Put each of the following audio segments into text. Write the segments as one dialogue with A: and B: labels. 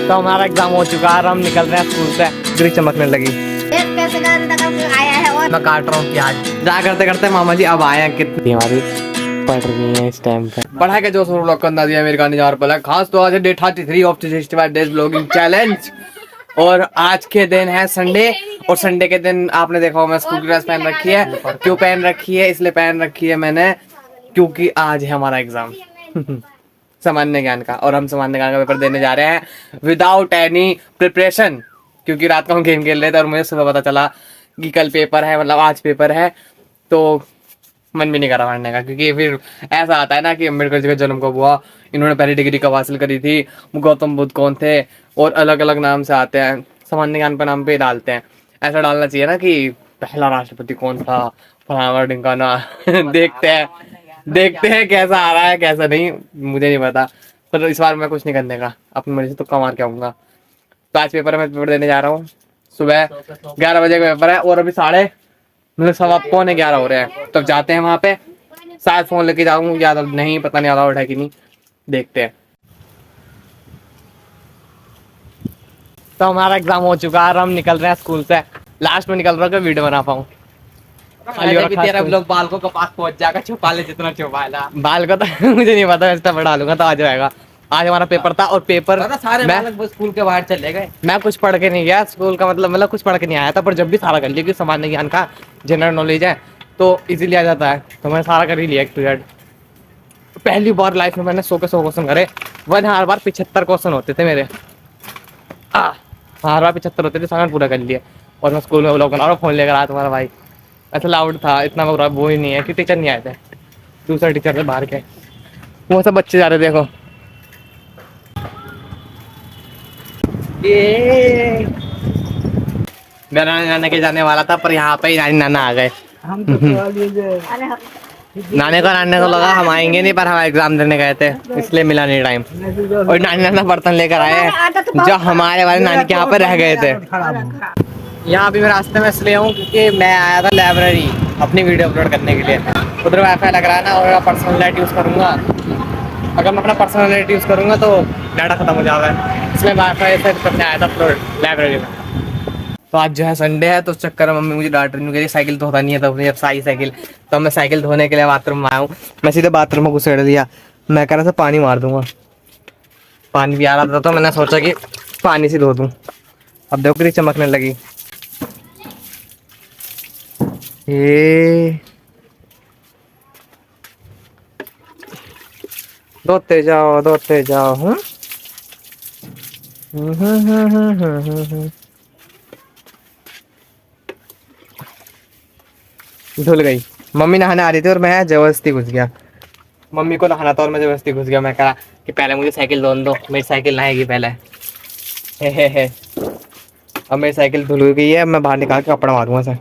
A: तो हमारा एग्जाम हो चुका है और हम निकल रहे हैं स्कूल से। बिजली चमकने लगी।
B: कैसे आया है और
A: मैं काट रहा हूँ प्याज। जा करते करते मामा जी अब आए हैं। कितनी हमारी पढ़ रही है इस टाइम पे। पढ़ाई का जो ब्लॉग का अंदाजा मेरे का निजार पर है। खास तो आज है day 33 of 365 days blogging challenge. और आज के दिन है संडे। और संडे के दिन आपने देखा होगा मैं स्कूल की ड्रेस पहन रखी है। क्यों पहन रखी है? इसलिए पहन रखी है मैंने क्योंकि आज है हमारा एग्जाम सामान्य ज्ञान का। और हम सामान्य ज्ञान का पेपर देने जा रहे हैं विदाउट एनी प्रिपरेशन। क्योंकि रात को हम गेम खेल रहे थे और मुझे सुबह पता चला कि कल पेपर है, मतलब आज पेपर है, तो मन भी नहीं करा पढ़ने का। क्योंकि फिर ऐसा आता है ना कि अम्बेडकर जी का जन्म कब हुआ, इन्होंने पहली डिग्री कब हासिल करी थी, गौतम बुद्ध कौन थे, और अलग अलग नाम से आते हैं, सामान्य ज्ञान पर नाम पे डालते हैं। ऐसा डालना चाहिए ना कि पहला राष्ट्रपति कौन था, फलाना ढिमकाना देखते हैं कैसा आ रहा है कैसा नहीं, मुझे नहीं पता। पर इस बार मैं कुछ नहीं करने का, अपनी मर्जी से तुक्का मार के आऊंगा। तो आज पेपर मैं पेपर देने जा रहा हूँ। सुबह 11 बजे का पेपर है और अभी मतलब 11:15 हो रहे हैं। तब जाते हैं वहां पे। शायद फोन लेके जाऊँ या नहीं, पता नहीं अलाउड है कि नहीं, देखते हैं। तो हमारा एग्जाम हो चुका है और हम निकल रहे हैं स्कूल से। लास्ट में निकल रहा हूँ वीडियो बना पाऊँ।
C: तेरा लोग बाल को कपास पहुंच जाएगा, छुपा ले जितना छुपा ला।
A: बाल का तो मुझे नहीं पता, मैं तब डालूंगा तो आ जाएगा। आज हमारा पेपर था और पेपर
C: सारे बालक स्कूल के बाहर चले गए।
A: मैं कुछ पढ़ के नहीं गया स्कूल का, मतलब कुछ पढ़ के नहीं आया था, पर जब भी सारा कर लिया, क्योंकि सामान्य ज्ञान का जनरल नॉलेज है तो इजीली आ जाता है, तो मैंने सारा कर ही लिया एक पीरियड। पहली बार लाइफ में मैंने 100 के 100 क्वेश्चन करे। हर बार 75 क्वेश्चन होते थे मेरे। हर बार 75 होते थे, सारा पूरा कर लिया। और मैं स्कूल में व्लॉग बना रहा, फोन लेकर आया तुम्हारा भाई। ऐसा लाउड था, इतना वो ही नहीं है कि टीचर नहीं आए थे, दूसरे टीचर थे बाहर के। वो सब बच्चे जा रहे देखो। मेरा नाना के जाने वाला था, पर यहाँ पे ही नानी नाना आ गए। नाने को लगा हम आएंगे नहीं, पर हम एग्जाम देने गए थे इसलिए मिला नहीं टाइम। और नानी नाना बर्तन लेकर आए जो हमारे वाले नानी के यहाँ पे रह गए थे। यहाँ भी मैं रास्ते में इसलिए हूँ क्योंकि मैं आया था लाइब्रेरी अपनी वीडियो अपलोड करने के लिए। उधर वाईफाई लग रहा है ना, और पर्सनल नेट यूज़ करूँगा। अगर मैं अपना पर्सनल नेट यूज़ करूँगा तो डाटा खत्म हो जाएगा, इसलिए वाईफाई से करने आया था अपलोड लाइब्रेरी में। तो आज जो है संडे है, तो उस चक्कर में मम्मी मुझे डांट रही है। साइकिल धोता नहीं है तो अपनी साई साइकिल, तो मैं साइकिल धोने के लिए बाथरूम में आया हूँ। मैं सीधे बाथरूम में घुसेड़ दिया। मैं कह रहा था पानी मार दूंगा, पानी भी आ रहा था, तो मैंने सोचा कि पानी से धो दूँ। अब देखो कितनी चमकने लगी। ये धोते जाओ धोते जाओ। धुल गई। मम्मी नहाने आ रही थी और मैं जबरदस्ती घुस गया। मम्मी को नहाना था और मैं जबरदस्ती घुस गया। मैं कहा कि पहले मुझे साइकिल धोने दो, मेरी साइकिल नहाएगी पहले। हे। अब मेरी साइकिल धुल गई है, मैं बाहर निकाल के कपड़ा मारूंगा सर।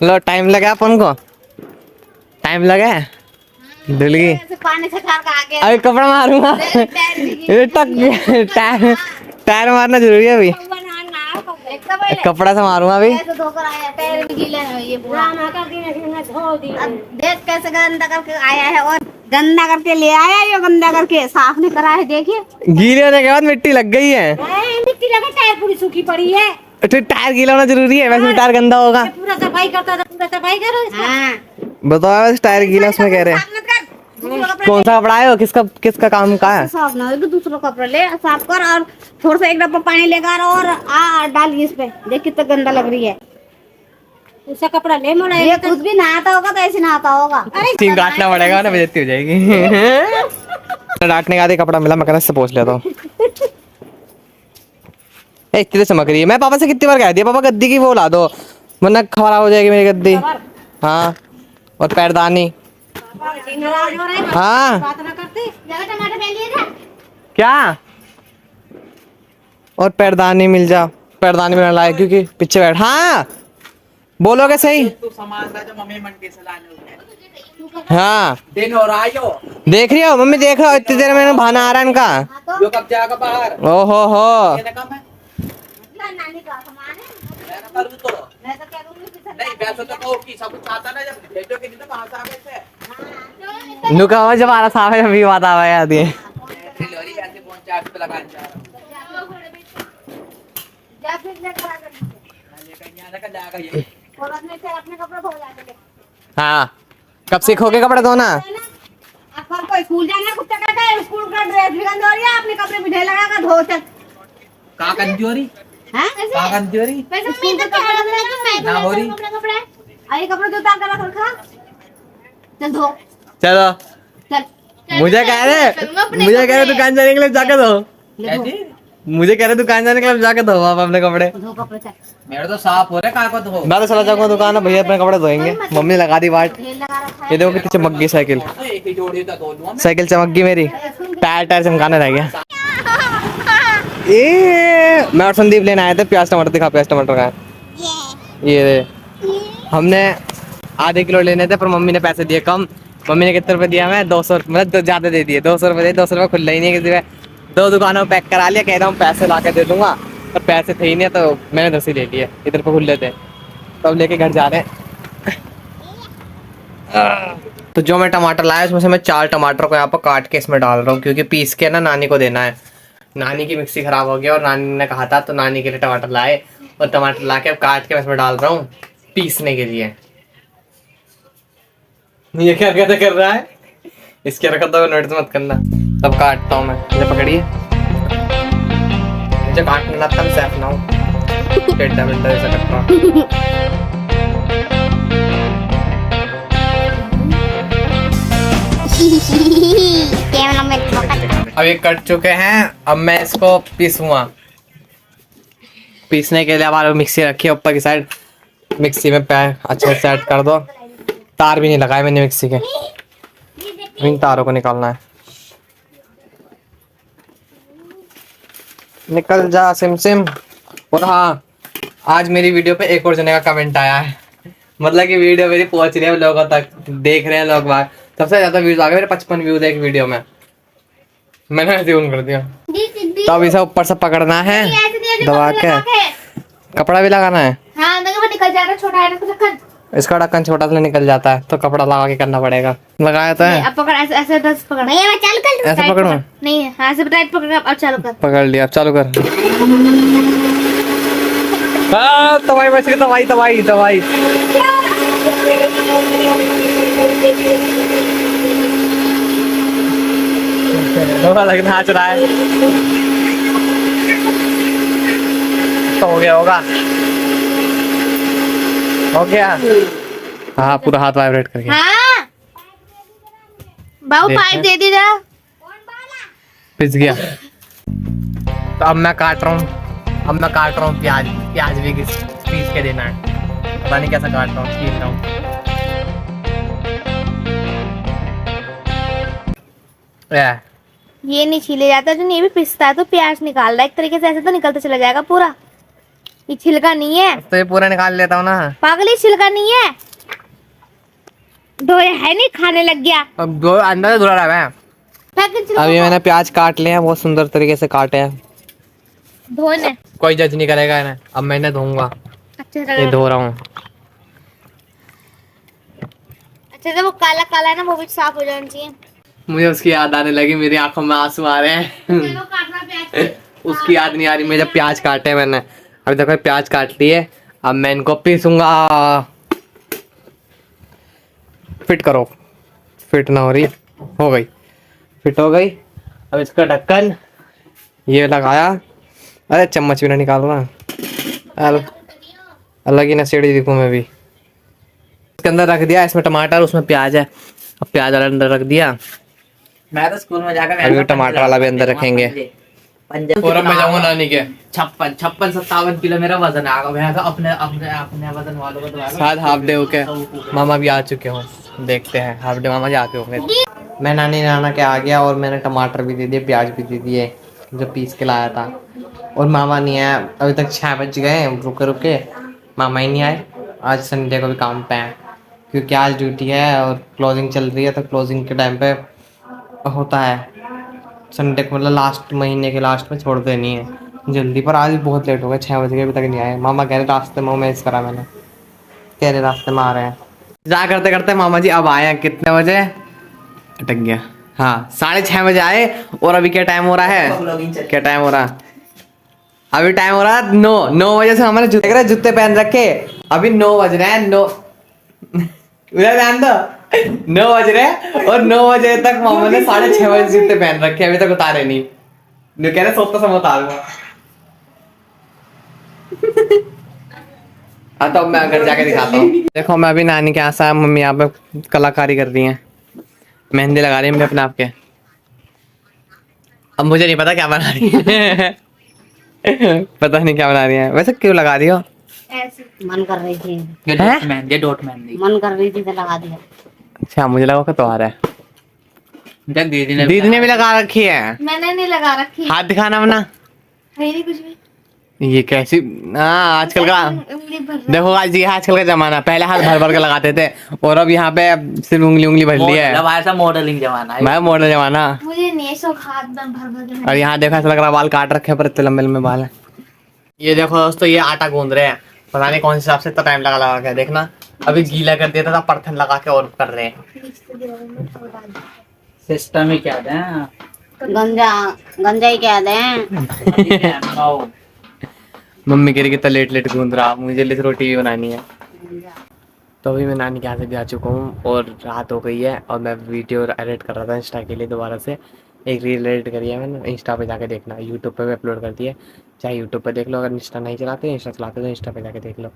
A: लो टाइम लगा अपन को, टाइम लगा, धुल गई। अभी कपड़ा मारूंगा। टायर मारना जरूरी है अभी, कपड़ा से मारूंगा अभी।
B: देख कैसे गंदा करके आया है और गंदा करके ले आया, ये गंदा करके साफ नहीं करा है। देखिए
A: गीले होने के बाद मिट्टी लग गई है।
B: मिट्टी लगा, टायर पूरी सूखी पड़ी है।
A: तो टायर गीला होना जरूरी है, वैसे टायर गंदा होगा।
B: पूरा सफाई करता था, पूरा सफाई करो।
A: बताओ वैसे टायर गीला उसमें कह रहे हैं। कौन सा कपड़ा है, किसका काम का है?
B: साफ ना हो, दूसरा कपड़ा ले साफ कर और थोड़ा सा एक डब्बा पानी लेकर और डाल इस पे। देख कितना गंदा लग रही है। दूसरा कपड़ा ले मोड़ा। ये खुद भी नहाता होगा तो ऐसे नहाता होगा।
A: तीन डांटना पड़ेगा ना, बेइज्जती हो जाएगी। डांटने का आधे कपड़ा मिला, मैं कहना इससे पोंछ लेता हूँ। इतनी चमक रही है। मैं पापा से कितनी बार कह दिया पापा गद्दी की वो ला दो, वरना खराब हो जाएगी मेरी गद्दी। हाँ, और पैरदानी। हाँ क्या, और पैरदानी मिल जा। पैरदानी में लाए क्योंकि पीछे बैठ। हाँ बोलोगे सही। हाँ
C: दिन हो रहा है,
A: देख रही हो मम्मी, देख रहा हो इतनी देर में बहाना आ रहा है इनका।
C: जो कब जाएगा बाहर।
A: ओहो हो, नुका जब आ रहा साफ है, अभी बात आ रही है।
B: जा फिर लेकर आ कर। और अपने कपड़े धो जाके।
A: हाँ कब सीखोगे कपड़े धोना?
B: आप कल को स्कूल जाना, कुत्ते का स्कूल का ड्रेस भी गंदा हो रही है, अपने कपड़े भी ढेर लगा कर धो चल।
C: का कंजूरी
B: हैं?
C: का कंजूरी
B: वैसे मैं तो कह रहा था कि मैं
C: ना हो रही।
B: कपड़े आई कपड़े जो उतार कर रख रखा। चल धो
A: चलो
B: चल।
A: मुझे कह रहे दुकान जाने के लिए जाके दो। मुझे कह रहे दुकान जाने के लिए जाके धो आप अपने कपड़े।
B: धो कपड़े चल।
C: मेरे तो साफ हो रहे काय को धो।
A: मैं तो चला जाऊंगा दुकान में, भैया अपने कपड़े धोएंगे। मम्मी ने लगा दी बाट।
B: ढेर लगा रखा है।
A: ये देखो कितनी चमक गई साइकिल।
C: एक ही जोड़ी तो धो लूं।
A: साइकिल चमक गई मेरी, टायर चमकाने रह गया। ये मैं और संदीप लेने आए थे प्याज टमाटर। दिखा प्याज टमाटर का ये हमने आधे किलो लेने थे, पर मम्मी ने पैसे दिए कम। मम्मी ने कितने रुपए दिया? मैं 200 मतलब ज्यादा दे दिए। 200 रुपए दे, 200 रुपए खुला ही नहीं किसी में। 2 दुकानों में पैक करा लिया, कह रहा हूँ पैसे ला के दे दूंगा, पर पैसे थे ही नहीं, तो मैंने 10 ही ले लिए। इधर पे खुले थे, तो अब लेके घर जा रहे हैं। तो जो मैं टमाटर लाया उसमें से मैं 4 टमाटर को यहाँ पर काट के इसमें डाल रहा हूँ, क्योंकि पीस के ना नानी को देना है। नानी की मिक्सी खराब हो गई और नानी ने कहा था, तो नानी के लिए टमाटर लाए और टमाटर ला के अब काट के मैं इसमें डाल रहा हूँ पीसने के लिए। ये क्या हरकत कर रहा है? इसकी हरकत तो नोटिस मत करना। तब काटता हूँ मैं। मुझे पकड़िए, मुझे काटना ना तब सेफ ना हो। टेढ़ा मेढ़ा ऐसा कट रहा। अब ये कट चुके हैं, अब मैं इसको पीसूंगा। पीसने के लिए हमारे मिक्सी रखी है ऊपर की साइड। मिक्सी में पैर अच्छे से सेट कर दो। तार भी नहीं लगाए मैंने मिक्सी के, इन तारों को निकालना है। निकल जा सिम सिम। और हाँ, आज मेरी वीडियो पे एक और जने का कमेंट आया है, मतलब कि वीडियो मेरी पहुंच रही है लोगों तक, देख रहे हैं लोग बाहर। सबसे ज्यादा व्यूज आ गए मेरे, 55 व्यूज एक वीडियो में। मैंने ट्यून कर दिया। तो अब इसे ऊपर से पकड़ना है दबा के। कपड़ा भी लगाना है।
B: हाँ, निकल जाएगा, छोटा है ना ढक्कन।
A: इसका ढक्कन छोटा सा निकल जाता है, तो कपड़ा लगा के करना पड़ेगा। लगाया तो है।
B: अब पकड़, ऐसे ऐसे बस पकड़। भैया मैं चालू कर लूं?
A: ऐसे पकड़ूं?
B: नहीं है, हाँ ऐसे टाइट पकड़। अब चालू कर।
A: पकड़ लिया, अब चालू कर। हाँ तवाई बच गई, तवाई तवाई तवाई। लगना नाच रहा है। तो हो गया होगा, हो गया। हाँ पूरा हाथ वाइब्रेट कर गया।
B: हाँ बाबू पाइप दे दी जरा।
A: पिस गया। तो अब मैं काट रहा हूँ प्याज। प्याज भी पीस के देना है। पता नहीं कैसा काट रहा हूँ, छील रहा हूँ।
B: ये नहीं छीले जाता, जो ये भी पिसता है तो प्याज निकाल रहा है एक तरीके से। ऐसे तो निकलता चला जाएगा पूरा। ये छिलका नहीं है,
A: तो ये पूरा निकाल लेता हूँ ना।
B: पागल, ये छिलका नहीं है। धोया है नहीं, खाने लग गया।
A: अब दो अंदर से धुला रहा है। अब ये मैंने प्याज काट लिए हैं, बहुत सुंदर तरीके से काटे हैं।
B: धोने
A: कोई जज नहीं करेगा इन्हें, अब मैंने धोऊंगा।
B: अच्छे
A: ये
B: से
A: धो रहा हूँ।
B: अच्छे से, वो काला काला है ना, वो भी साफ हो जाना चाहिए।
A: मुझे उसकी याद आने लगी, मेरी आंखों में आंसू आ रहे हैं।
B: चलो काटना प्याज।
A: उसकी याद नहीं आ रही मुझे, प्याज काटे मैंने। अभी देखो प्याज काट लिए, अब मैं इनको पीसूंगा। फिट करो। फिट ना हो रही, हो गई, फिट हो गई। अब इसका ढक्कन ये लगाया। अरे चम्मच भी ना निकाल रहा, अलग ही नशेड़ी दिखूं मैं भी। इसके अंदर रख दिया, इसमें टमाटर, उसमें प्याज है। अब प्याज वाला अंदर रख दिया।
C: मैं तो स्कूल में जाकर
A: अभी टमाटर वाला भी अंदर रखेंगे। और अब मैं जाऊंगा नानी के।
C: 56-57 किलो मेरा वजन आ गया। अपने अपने अपने वजन वालों को
A: शायद हाफ डे होके मामा भी आ चुके हों, देखते हैं। हाफ डे मामा जी आते होंगे। मैं नानी नाना के आ गया और मैंने टमाटर भी दे दिए, प्याज भी दे दिए जो पीस के लाया था। और मामा नहीं आया अभी तक, 6 बज गए। रुके रुके मामा ही नहीं आए। आज संडे को भी काम पे हैं, क्योंकि आज ड्यूटी है और क्लोजिंग चल रही है, तो क्लोजिंग के टाइम पे होता है संडे को, मतलब लास्ट महीने के लास्ट में छोड़ते नहीं है जल्दी। पर आज बहुत लेट हो गया, 6 बज गए अभी तक नहीं आए। मामा कह रहे रास्ते में मैच करा मैंने, कह रहे रास्ते में आ रहे हैं। जा करते करते मामा जी अब आए हैं। कितने बजे अटक गया? हाँ 6:30 बजे आए। और अभी क्या टाइम हो रहा है? क्या टाइम हो रहा है? अभी टाइम हो रहा है 9 बजे से हमारे जूते पहन रखे, अभी 9 बज रहे हैं। 9 उधर ध्यान दो, 9 बज रहे हैं और 9 बजे तक मामा ने 6:30 बजे जूते पहन रखे, अभी तक उतारे नहीं। जो कह रहे सोता समय उतारूंगा। हाँ तो मैं घर जाके दिखाता हूँ। देखो मैं अभी नानी के यहाँ से आया, मम्मी यहाँ पे कलाकारी कर रही है, मेहंदी लगा रही है अपने आप के। अब मुझे नहीं पता क्या बना रही है पता नहीं क्या बना रही है, वैसे क्यों लगा रही हो?
B: ऐसे मन कर रही थी,
C: डॉट मेहंदी
B: मन कर रही थी तो लगा दिया।
A: अच्छा मुझे लगा तो आ रहा है। दीदी ने भी लगा रखी है।
B: मैंने नहीं लगा रखी।
A: हाथ दिखाना अपना।
B: है नहीं कुछ भी।
A: ये कैसी आजकल का देखो, आज ये आजकल का जमाना, पहले हाथ भर भर के लगाते थे और अब यहाँ पे सिर्फ उंगली भर ली है।
C: अब ऐसा मॉडलिंग जमाना है।
A: मैं मॉडल जमाना।
B: मुझे नहीं सब हाथ में भर भर के।
A: और यहाँ देखो ऐसा लग रहा है बाल काट रखे पर इतने लंबे लंबे बाल है। ये देखो दोस्तों, ये आटा गूंद रहे हैं, पता नहीं कौन से हिसाब से इतना टाइम लगा के। देखना अभी गीला कर दिया था, परथन लगा के और कर रहे हैं।
C: सिस्टम ही क्या है,
B: गंजा ही क्या दें।
A: मम्मी कह रही कितना लेट लेट गूंद रहा, मुझे जल्दी से रोटी भी बनानी है। तो अभी मैं नानी के यहाँ से भी आ चुका हूँ और रात हो गई है और मैं वीडियो एडिट कर रहा था इंस्टा के लिए। दोबारा से एक रील एडिट करी है मैंने, इंस्टा पे जाके देखना, यूट्यूब पे भी अपलोड कर दिया, चाहे यूट्यूब पे देख लो, अगर इंस्टा नहीं चलाते, इंस्टा चलाते तो इंस्टा पे जाके देख लो,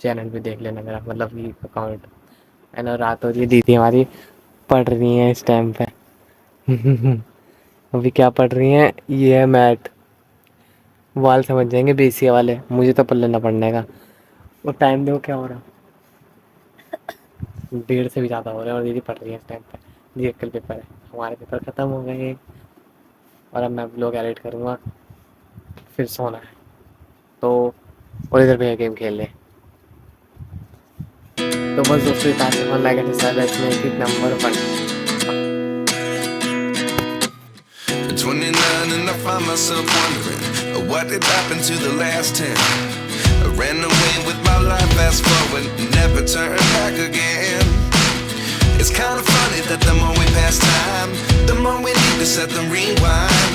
A: चैनल भी देख लेना मेरा, मतलब ये अकाउंट है ना। रात हो रही है, दीदी हमारी पढ़ रही है इस टाइम पे अभी क्या पढ़ रही हैं, ये है मैथ, वाल समझ जाएंगे बीसीए वाले, मुझे तो पढ़ लेना पड़ने का। और टाइम देखो क्या हो रहा, 1:30 से भी ज़्यादा हो रहा है और दीदी पढ़ रही है इस टाइम पे। दीदी कल पेपर है, हमारे पेपर ख़त्म हो गए और अब मैं व्लॉग एडिट करूँगा, फिर सोना है। तो और इधर भी गेम खेल ले। तो बस दोस्तों number 1
D: 29 and I find myself wondering what did happen to the last 10. I ran away with my life, fast forward, never turn back again. It's kind of funny that the more we pass time, the more we need to set them rewind.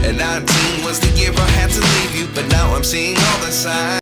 D: And 19 was the year I had to leave you, but now I'm seeing all the signs.